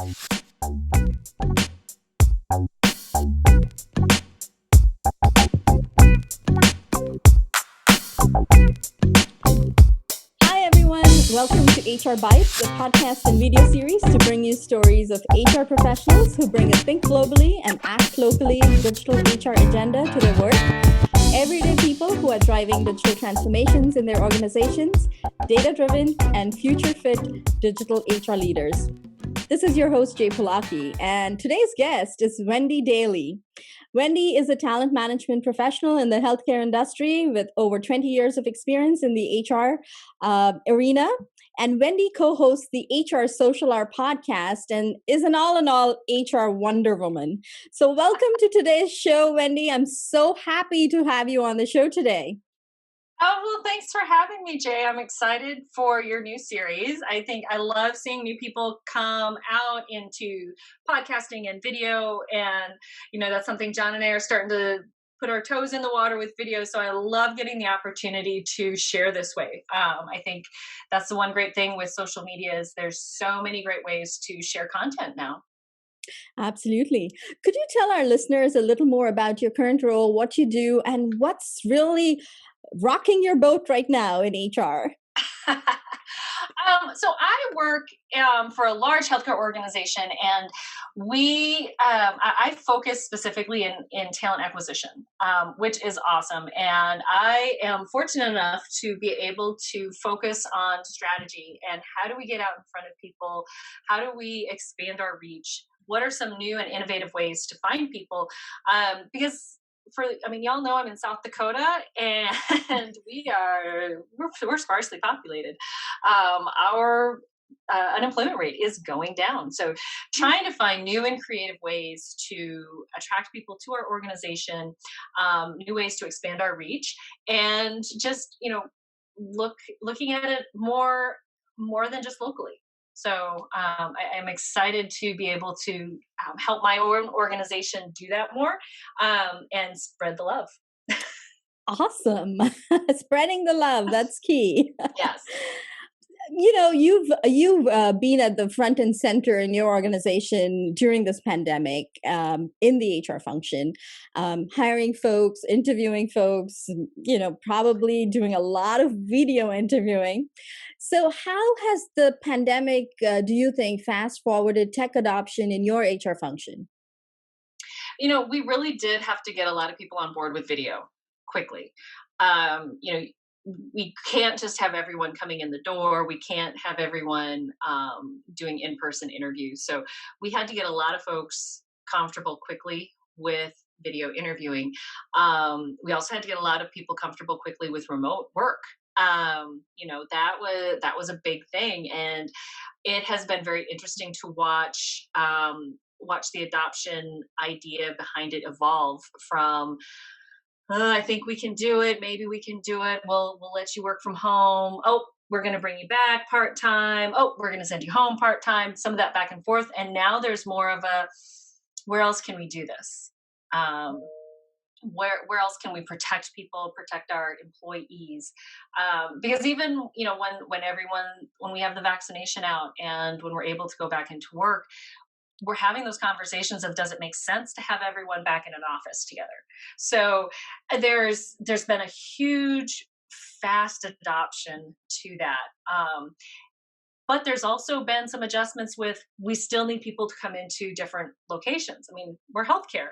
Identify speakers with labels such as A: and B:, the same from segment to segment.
A: Hi, everyone. Welcome to HR Bytes, the podcast and video series to bring you stories of HR professionals who bring a think globally and act locally digital HR agenda to their work. Everyday people who are driving digital transformations in their organizations, data-driven and future-fit digital HR leaders. This is your host, Polaki, and today's guest is Wendy Dailey. Wendy is a talent management professional in the healthcare industry with over 20 years of experience in the HR arena. And Wendy co-hosts the HR Social Hour podcast and is an all-in-all HR Wonder Woman. So welcome to today's show, Wendy. I'm so happy to have you on the show today.
B: Oh, well, thanks for having me, Jay. I'm excited for your new series. I think I love seeing new people come out into podcasting and video. And, that's something John and I are starting to put our toes in the water with video. So I love getting the opportunity to share this way. I think that's the one great thing with social media is there's so many great ways to share content now.
A: Absolutely. Could you tell our listeners a little more about your current role, what you do, and what's really rocking your boat right now in HR?
B: So I work for a large healthcare organization, and I focus specifically in talent acquisition, which is awesome. And I am fortunate enough to be able to focus on strategy and how do we get out in front of people? How do we expand our reach? What are some new and innovative ways to find people? Because y'all know I'm in South Dakota, and we're sparsely populated. Our unemployment rate is going down. So trying to find new and creative ways to attract people to our organization, new ways to expand our reach, and just, looking at it more than just locally. So I'm excited to be able to help my own organization do that more and spread the love.
A: Awesome. Spreading the love, that's key.
B: Yes.
A: You've been at the front and center in your organization during this pandemic in the HR function, hiring folks, interviewing folks, probably doing a lot of video interviewing. So how has the pandemic, do you think, fast forwarded tech adoption in your HR function?
B: We really did have to get a lot of people on board with video quickly. We can't just have everyone coming in the door. We can't have everyone doing in-person interviews. So we had to get a lot of folks comfortable quickly with video interviewing. We also had to get a lot of people comfortable quickly with remote work. That was a big thing, and it has been very interesting to watch the adoption idea behind it evolve from I think we can do it. Maybe we can do it. We'll let you work from home. Oh, we're going to bring you back part-time. Oh, we're going to send you home part-time. Some of that back and forth. And now there's more of a, where else can we do this? Where else can we protect people, protect our employees? Because even, when we have the vaccination out and when we're able to go back into work, we're having those conversations of, does it make sense to have everyone back in an office together? So there's been a huge, fast adoption to that. But there's also been some adjustments with, we still need people to come into different locations. I mean, we're healthcare.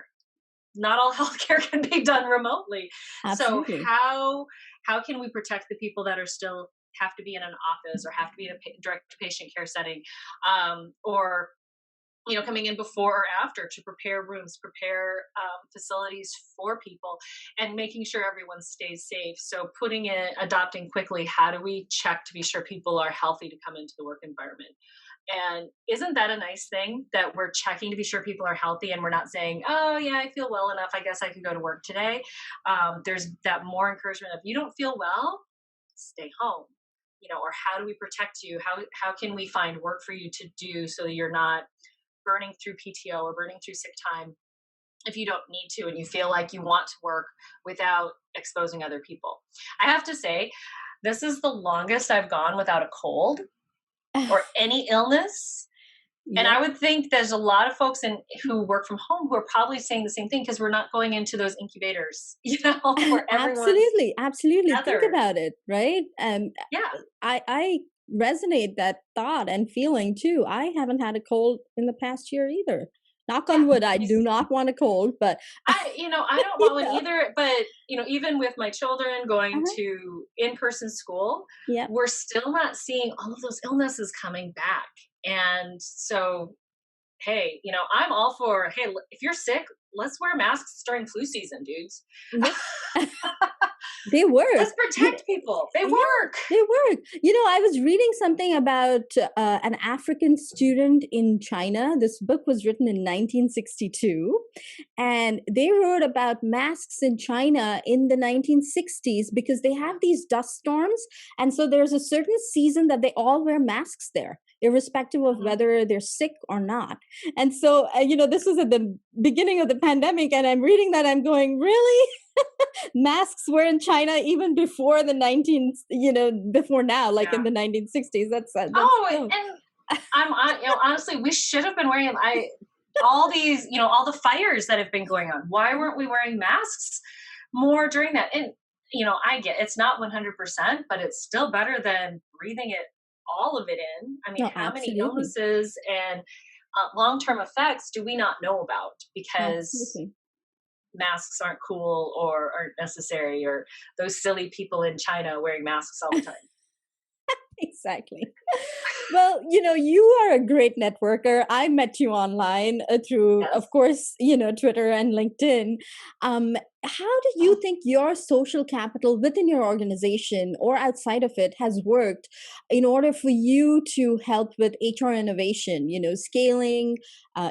B: Not all healthcare can be done remotely.
A: Absolutely.
B: So how can we protect the people that are still have to be in an office or have to be in a direct patient care setting, or coming in before or after to prepare rooms, prepare facilities for people, and making sure everyone stays safe. So adopting quickly, how do we check to be sure people are healthy to come into the work environment? And isn't that a nice thing that we're checking to be sure people are healthy and we're not saying, oh yeah, I feel well enough, I guess I could go to work today. There's that more encouragement of, you don't feel well, stay home. Or how do we protect you? How can we find work for you to do so that you're not burning through PTO or burning through sick time if you don't need to and you feel like you want to work without exposing other people. I have to say, this is the longest I've gone without a cold or any illness And I
A: Yep.
B: would think there's a lot of folks who work from home who are probably saying the same thing because we're not going into those incubators, where everyone's
A: Absolutely, absolutely. Think
B: together.
A: about it, right?
B: Yeah.
A: I resonate that thought and feeling too. I haven't had a cold in the past year either. Knock
B: Yeah.
A: on wood, I do not want a cold, but
B: I don't want one
A: yeah.
B: either, but even with my children going
A: Uh-huh.
B: to in-person school,
A: Yep.
B: we're still not seeing all of those illnesses coming back. And so, hey, I'm all for, hey, if you're sick, let's wear masks during flu season, dudes.
A: Yep. They work.
B: Let's protect people. They
A: Yeah,
B: work.
A: they work. I was reading something about an African student in China. This book was written in 1962, and they wrote about masks in China in the 1960s because they have these dust storms. And so there's a certain season that they all wear masks there, irrespective of
B: Mhm.
A: whether they're sick or not. And so, this was at the beginning of the pandemic, and I'm reading that, I'm going, really? Masks were in China even before the 19, before now, like in
B: Yeah.
A: the 1960s. That's
B: Oh,
A: so.
B: and honestly, we should have been wearing them. All these, all the fires that have been going on. Why weren't we wearing masks more during that? And I get it's not 100%, but it's still better than breathing it all of it in. I mean,
A: No,
B: how many
A: absolutely.
B: illnesses and long-term effects do we not know about because
A: Absolutely.
B: masks aren't cool or aren't necessary, or those silly people in China wearing masks all the time?
A: Exactly. Well, you are a great networker. I met you online through,
B: Yes.
A: of course, Twitter and LinkedIn. How do you think your social capital within your organization or outside of it has worked in order for you to help with HR innovation, scaling,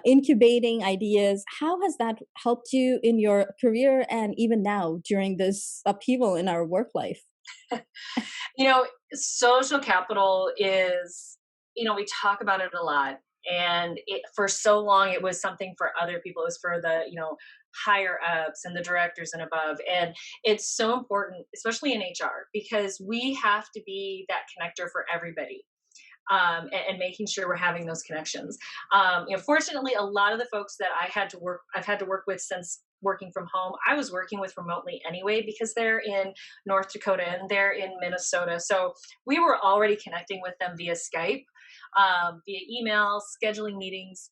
A: incubating ideas? How has that helped you in your career and even now during this upheaval in our work life?
B: you know, Social capital is, we talk about it a lot. And for so long, it was something for other people. It was for the, higher ups and the directors and above. And it's so important, especially in HR, because we have to be that connector for everybody. And making sure we're having those connections. Fortunately, a lot of the folks that I've had to work with since working from home, I was working with remotely anyway because they're in North Dakota and they're in Minnesota. So we were already connecting with them via Skype, via email, scheduling meetings,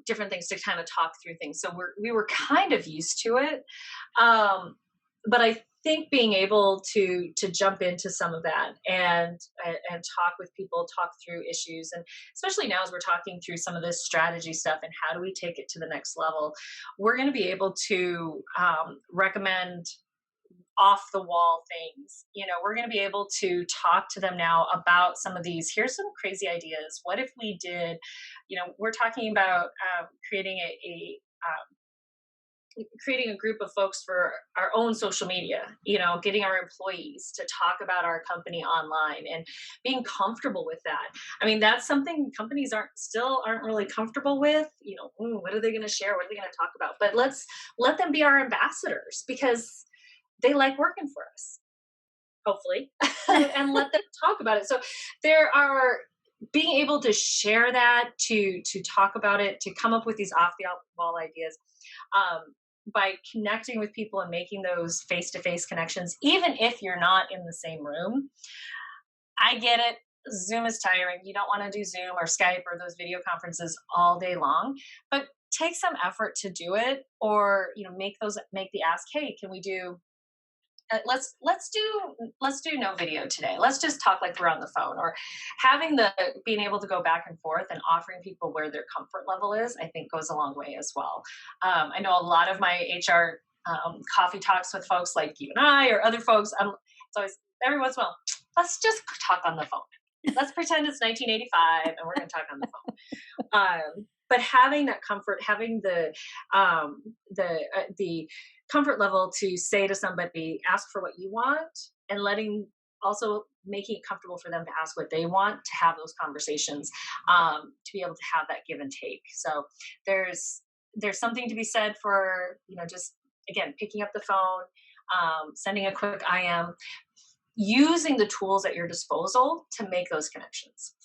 B: different things to kind of talk through things. So we were kind of used to it. But I think being able to jump into some of that and talk with people, talk through issues, and especially now as we're talking through some of this strategy stuff and how do we take it to the next level, we're going to be able to recommend off the wall things. We're going to be able to talk to them now about some of these. Here's some crazy ideas. What if we did, we're talking about creating a group of folks for our own social media, getting our employees to talk about our company online and being comfortable with that. I mean, that's something companies aren't really comfortable with. "Ooh, what are they going to share? What are they going to talk about?" But let's let them be our ambassadors because they like working for us, hopefully, and let them talk about it. So there are being able to share that, to talk about it, to come up with these off the wall ideas, um, by connecting with people and making those face to face connections, even if you're not in the same room. I get it. Zoom is tiring. You don't want to do Zoom or Skype or those video conferences all day long, but take some effort to do it, or make the ask. Hey, can we do let's do no video today. Let's just talk like we're on the phone. Or having the being able to go back and forth and offering people where their comfort level is, I think goes a long way as well. I know a lot of my HR coffee talks with folks like you and I or other folks. It's always every once in a while, let's just talk on the phone. Let's pretend it's 1985 and we're going to talk on the phone. But having that comfort, having the comfort level to say to somebody, ask for what you want, and also making it comfortable for them to ask what they want, to have those conversations, to be able to have that give and take. So there's something to be said for just again picking up the phone, sending a quick IM, using the tools at your disposal to make those connections.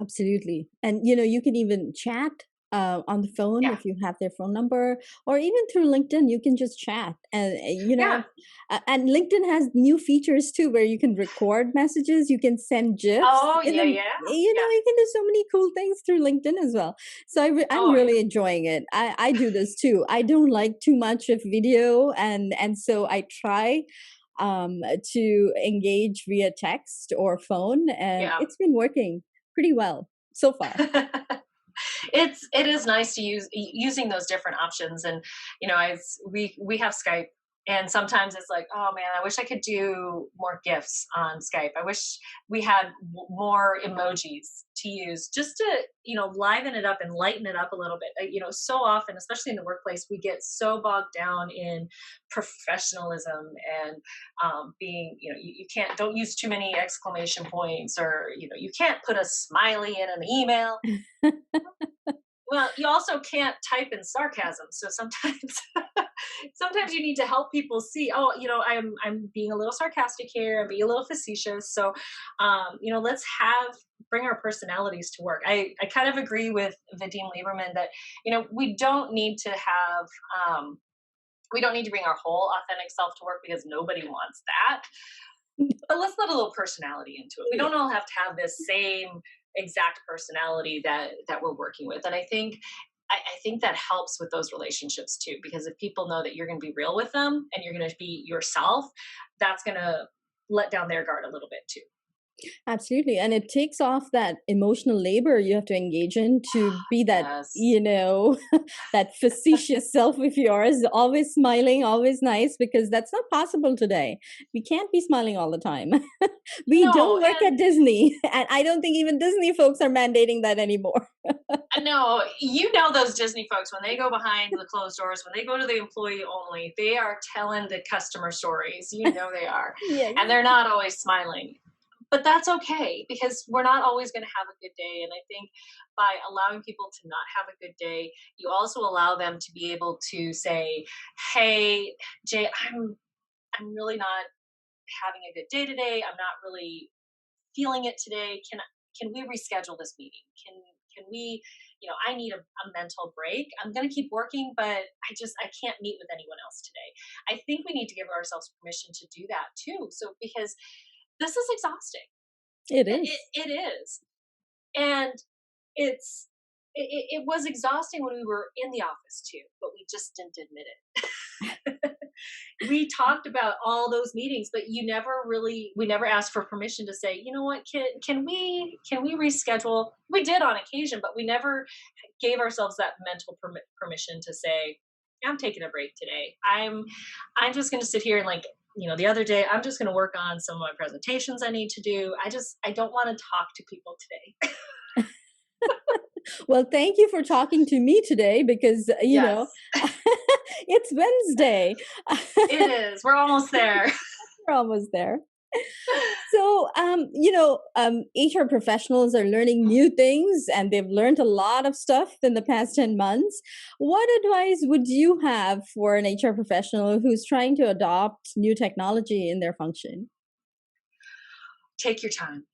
A: Absolutely. And you can even chat on the phone
B: Yeah.
A: if you have their phone number, or even through LinkedIn, you can just chat. And,
B: Yeah.
A: and LinkedIn has new features too where you can record messages, you can send GIFs
B: Oh,
A: in
B: yeah,
A: the,
B: yeah. Yeah.
A: you can do so many cool things through LinkedIn as well. So I'm
B: Oh, yeah.
A: really enjoying it. I do this too. I don't like too much of video, and so I try to engage via text or phone, and
B: Yeah.
A: it's been working pretty well so far.
B: It is nice to using those different options. And we have Skype, and sometimes it's like, oh man, I wish I could do more gifs on Skype. I wish we had more emojis to use, just to liven it up and lighten it up a little bit. So often, especially in the workplace, we get so bogged down in professionalism and being, you can't, don't use too many exclamation points, or you can't put a smiley in an email. Well, you also can't type in sarcasm, so sometimes sometimes you need to help people see, oh, I'm being a little sarcastic here, I'm being a little facetious. So let's have bring our personalities to work. I kind of agree with Vadim Lieberman that we don't need to have we don't need to bring our whole authentic self to work, because nobody wants that. But let's let a little personality into it. We
A: Yeah,
B: don't all have to have this same exact personality that we're working with. And I think that helps with those relationships too, because if people know that you're going to be real with them and you're going to be yourself, that's going to let down their guard a little bit too.
A: absolutely. And it takes off that emotional labor you have to engage in to be that,
B: Yes.
A: that facetious self of yours, always smiling, always nice, because that's not possible today. We can't be smiling all the time. We
B: No,
A: don't work
B: and
A: at Disney, and I don't think even Disney folks are mandating that anymore.
B: no, those Disney folks, when they go behind the closed doors, when they go to the employee only, they are telling the customer stories. They are.
A: Yes.
B: And they're not always smiling. But that's okay, because we're not always going to have a good day. And I think by allowing people to not have a good day, you also allow them to be able to say, hey, Jay, I'm really not having a good day today. I'm not really feeling it today. Can we reschedule this meeting? Can we, I need a mental break. I'm going to keep working, but I can't meet with anyone else today. I think we need to give ourselves permission to do that too. So, because this is exhausting.
A: It
B: It,
A: is.
B: it, it is. And it's, it was exhausting when we were in the office too, but we just didn't admit it. We talked about all those meetings, but we never asked for permission to say, you know what, can we reschedule? We did on occasion, but we never gave ourselves that mental permission to say, I'm taking a break today. I'm just going to sit here and, like, the other day, I'm just going to work on some of my presentations I need to do. I don't want to talk to people today.
A: Well, thank you for talking to me today, because,
B: Yes,
A: it's Wednesday.
B: it is. We're almost there.
A: We're almost there. So, HR professionals are learning new things, and they've learned a lot of stuff in the past 10 months. What advice would you have for an HR professional who's trying to adopt new technology in their function?
B: Take your time.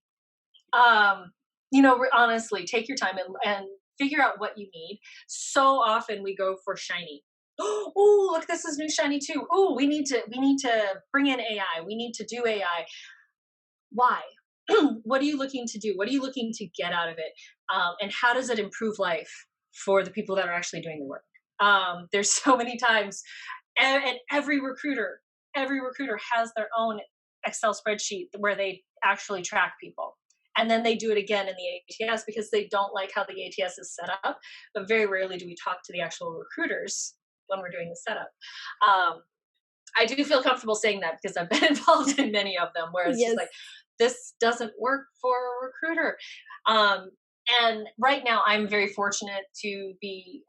B: Honestly, take your time and figure out what you need. So often we go for shiny. Oh, look, this is new shiny too. Oh, we need to bring in AI. We need to do AI. Why? What are you looking to do? What are you looking to get out of it? And how does it improve life for the people that are actually doing the work? There's so many times, and every recruiter has their own Excel spreadsheet where they actually track people. And then they do it again in the ATS, because they don't like how the ATS is set up. But very rarely do we talk to the actual recruiters when we're doing the setup. I do feel comfortable saying that, because I've been involved in many of them where it's just
A: Yes.
B: like, this doesn't work for a recruiter. Um, and right now, I'm very fortunate to be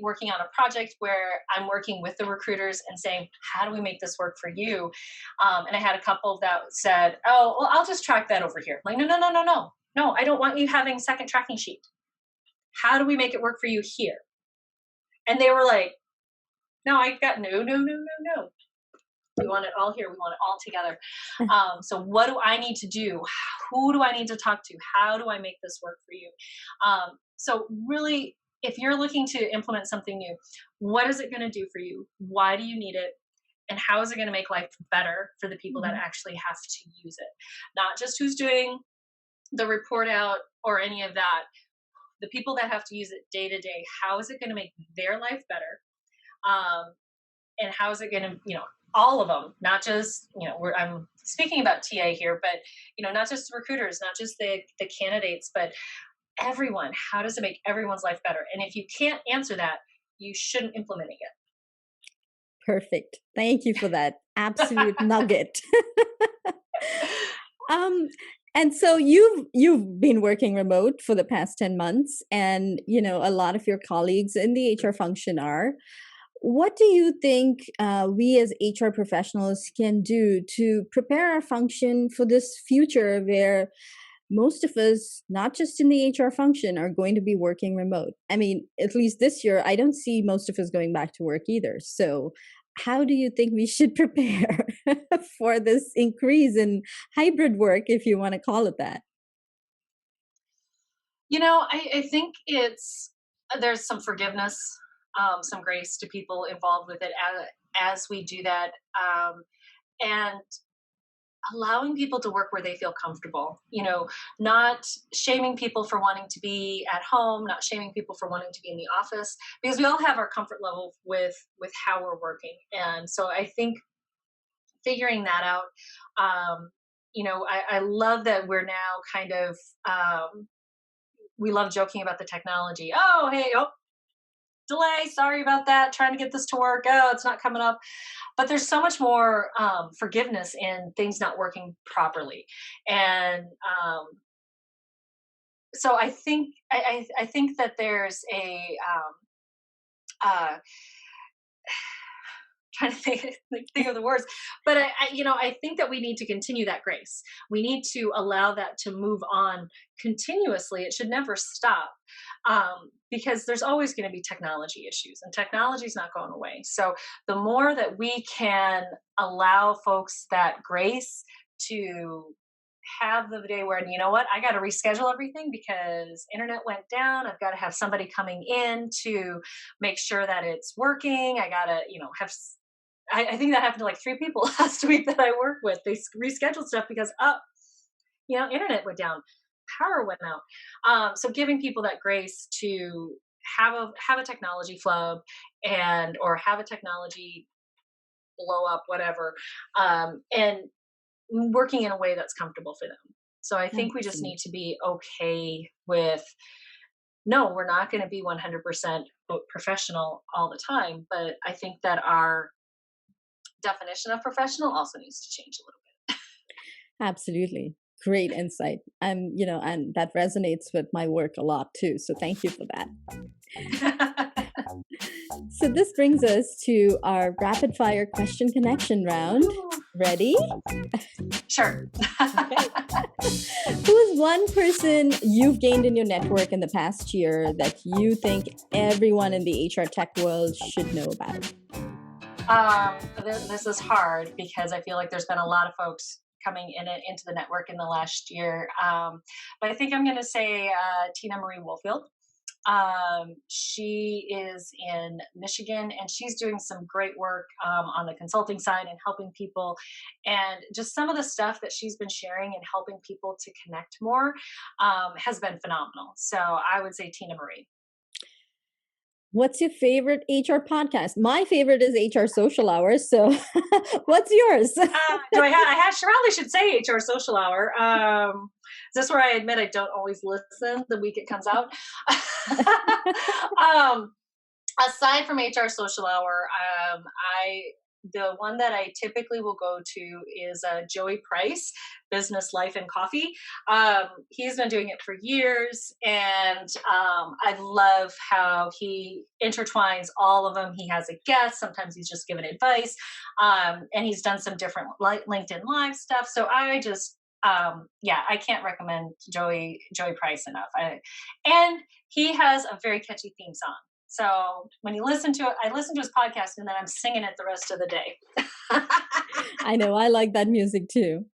B: working on a project where I'm working with the recruiters and saying, how do we make this work for you? And I had a couple that said, oh, well, I'll just track that over here. I'm like, no, no, no, no, no. No, I don't want you having second tracking sheet. How do we make it work for you here? And they were like, no, I got no, no, no, no, no. We want it all here. We want it all together. So what do I need to do? Who do I need to talk to? How do I make this work for you? So really, if you're looking to implement something new, what is it going to do for you? Why do you need it? And how is it going to make life better for the people that actually have to use it? Not just who's doing the report out or any of that. The people that have to use it day to day, how is it going to make their life better? And how is it going to, all of them, not just, I'm speaking about TA here, but, not just the recruiters, not just the candidates, but everyone. How does it make everyone's life better? And if you can't answer that, you shouldn't implement it.
A: Perfect. Thank you for that absolute nugget. And so you've been working remote for the past 10 months, and a lot of your colleagues in the HR function are. What do you think we as HR professionals can do to prepare our function for this future where most of us, not just in the HR function, are going to be working remote? I mean, at least this year, I don't see most of us going back to work either. So how do you think we should prepare for this increase in hybrid work, if you want to call it that?
B: I think there's some forgiveness, some grace to people involved with it as we do that. And allowing people to work where they feel comfortable, not shaming people for wanting to be at home, not shaming people for wanting to be in the office, because we all have our comfort level with how we're working. And so I think figuring that out, I love that we're now kind of, we love joking about the technology. Oh, hey, delay, sorry about that, trying to get this to work, it's not coming up. But there's so much more forgiveness in things not working properly. And so I think that there's a trying to think of the words, but I think that we need to continue that grace. We need to allow that to move on continuously. It should never stop, because there's always going to be technology issues, and technology is not going away. So the more that we can allow folks that grace to have the day where, I got to reschedule everything because internet went down. I've got to have somebody coming in to make sure that it's working. I got to, have. I think that happened to like 3 people last week that I work with. They rescheduled stuff because, internet went down, power went out. So giving people that grace to have a technology flub or have a technology blow up, whatever, and working in a way that's comfortable for them. So I think we just need to be okay with, no, we're not going to be 100% professional all the time, but I think that our definition of professional also needs to change a little bit.
A: Absolutely. Great insight. And that resonates with my work a lot too. So thank you for that. So this brings us to our rapid fire question connection round. Ready?
B: Sure.
A: Okay. Who is one person you've gained in your network in the past year that you think everyone in the HR tech world should know about?
B: This is hard because I feel like there's been a lot of folks coming into the network in the last year. But I think I'm going to say Tina Marie Woolfield. She is in Michigan, and she's doing some great work on the consulting side and helping people. And just some of the stuff that she's been sharing and helping people to connect more has been phenomenal. So I would say Tina Marie.
A: What's your favorite HR podcast? My favorite is HR Social Hour. So what's yours?
B: I surely should say HR Social Hour. Is this where I admit I don't always listen the week it comes out? Aside from HR Social Hour, the one that I typically will go to is Joey Price, Business, Life, and Coffee. He's been doing it for years, and I love how he intertwines all of them. He has a guest. Sometimes he's just giving advice, and he's done some different LinkedIn Live stuff. So I just, I can't recommend Joey Price enough. And he has a very catchy theme song. So when you listen to it, I listen to his podcast and then I'm singing it the rest of the day.
A: I know, I like that music too.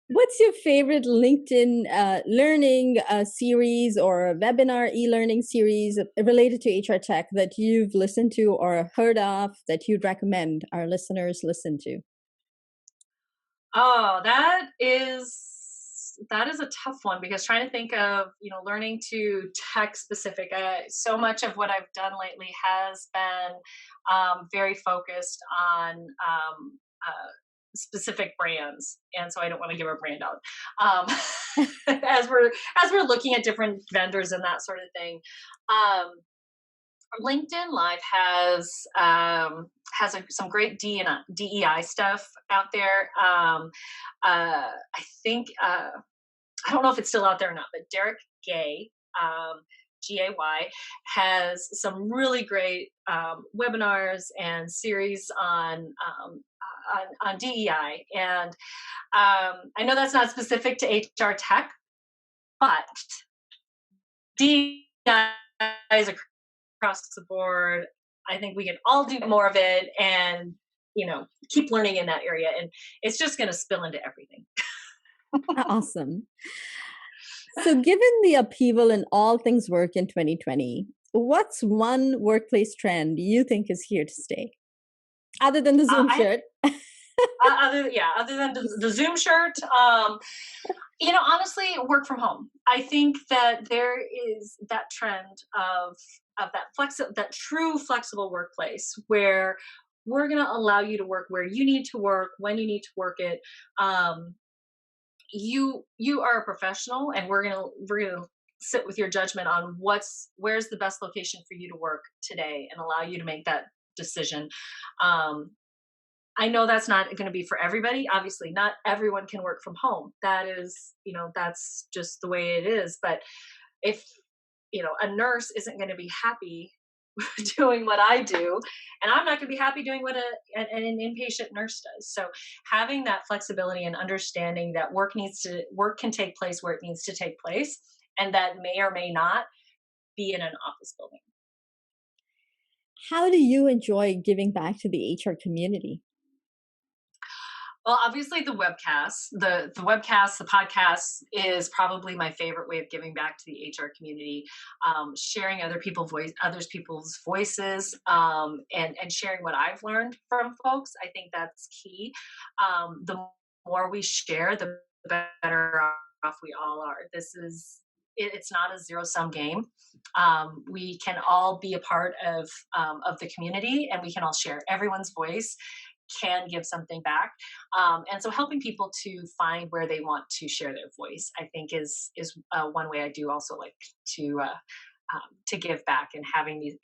A: What's your favorite LinkedIn learning series or webinar e-learning series related to HR tech that you've listened to or heard of that you'd recommend our listeners listen to?
B: Oh, that is a tough one because trying to think of, learning to tech specific. So much of what I've done lately has been very focused on specific brands, and so I don't want to give a brand out as we're looking at different vendors and that sort of thing. Um, LinkedIn Live has some great DEI stuff out there. I think I don't know if it's still out there or not, but Derek Gay, Gay, has some really great webinars and series on DEI. And I know that's not specific to HR tech, but DEI is across the board. I think we can all do more of it and, keep learning in that area. And it's just going to spill into everything.
A: Awesome. So, given the upheaval in all things work in 2020, what's one workplace trend you think is here to stay? Other than the Zoom shirt.
B: Other than the Zoom shirt, honestly, work from home. I think that there is that trend of that true flexible workplace where we're going to allow you to work where you need to work, when you need to work it. You are a professional, and we're gonna sit with your judgment on where's the best location for you to work today, and allow you to make that decision. I know that's not going to be for everybody. Obviously, not everyone can work from home. That is, that's just the way it is. But if a nurse isn't going to be happy doing what I do, and I'm not going to be happy doing what an inpatient nurse does. So having that flexibility and understanding that work can take place where it needs to take place, and that may or may not be in an office building.
A: How do you enjoy giving back to the HR community?
B: Well, obviously the podcast is probably my favorite way of giving back to the HR community, sharing other people's voices, and sharing what I've learned from folks. I think that's key. The more we share, the better off we all are. It's not a zero-sum game. We can all be a part of the community, and we can all share. Everyone's voice can give something back, and so helping people to find where they want to share their voice, I think, is one way I do also like to give back, and having these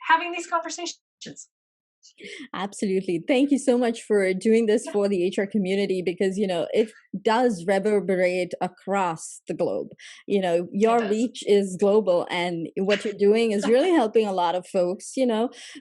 B: conversations.
A: Absolutely. Thank you so much for doing this for the HR community, because, it does reverberate across the globe. Your reach is global, and what you're doing is really helping a lot of folks.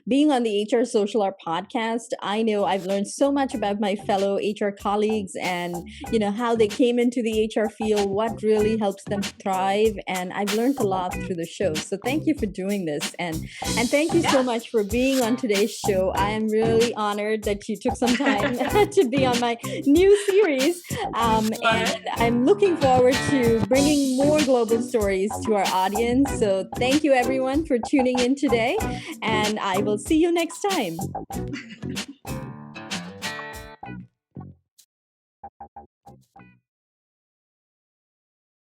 A: Being on the HR Social Hour podcast, I know I've learned so much about my fellow HR colleagues and, how they came into the HR field, what really helps them thrive. And I've learned a lot through the show. So thank you for doing this. And thank you so much for being on today's show. I am really honored that you took some time to be on my new series. And I'm looking forward to bringing more global stories to our audience. So thank you, everyone, for tuning in today. And I will see you next time.